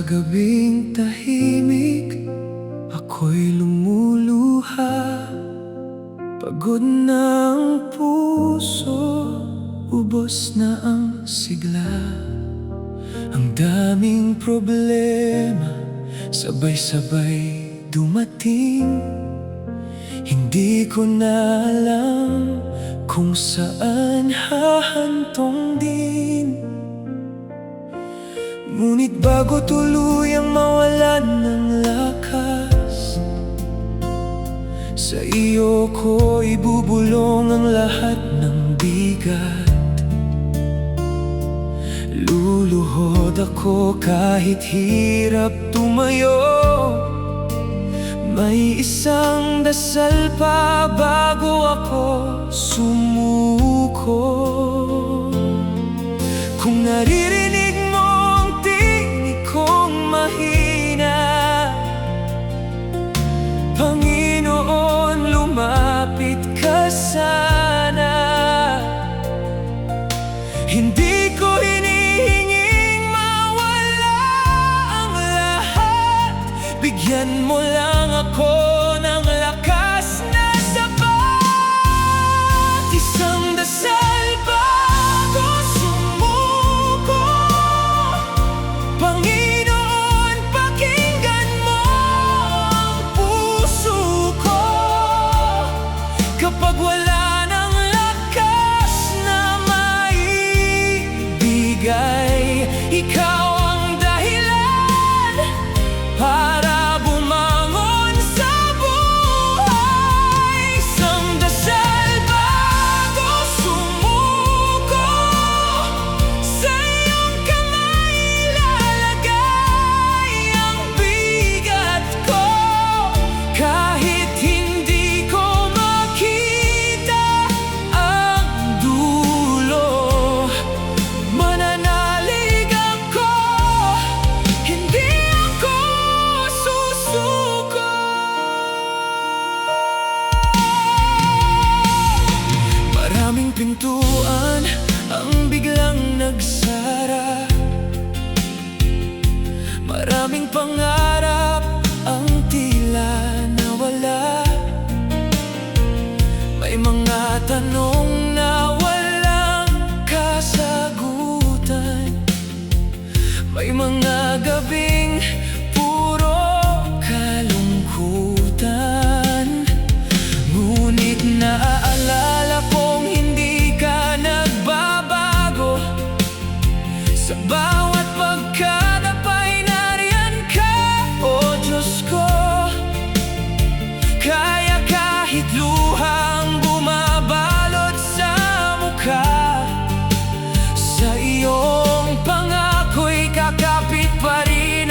gabing tahimik, ako'y lumuluha. Pagod na ang puso, ubos na ang sigla. Ang daming problema, sabay-sabay dumating. Hindi ko na alam kung saan hahantong din. Ngunit bago tuluyang mawalan ng lakas, sa iyo ko ibubulong ang lahat ng bigat. Luluhod ako kahit hirap tumayo. May isang dasal pa bago ako sumuko. Kung naririnig mo ang tinig kong mahina, Panginoon, lumapit ka sana. Hindi ko hinihinging mawala ang lahat, bigyan mo lang ako ng lakas na sapat. Isang dasal bago sumuko, Panginoon, pakinggan mo ang puso ko. Kapag wala ng lakas na maibigay, ikaw ang dahilan para bumangon sa buhay. Isang dasal bago sumuko, sa iyong kamay ilalagay ang bigat ko. Kahit hindi ko makita ang dulo, mananalig ako, hindi ako susuko. Maraming pintuan ang biglang nagsara, maraming pangarap ang tila nawala. May mga tanong na walang kasagutan, may mga gabing puro kalungkutan. Ngunit naaalala kong hindi ka nagbabago. Sa bawat pagkadapay nariyan ka, o Diyos ko. Kaya kahit luhang bumabalot sa mukha, sa iyong pangako'y kakapit pa rin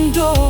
mundo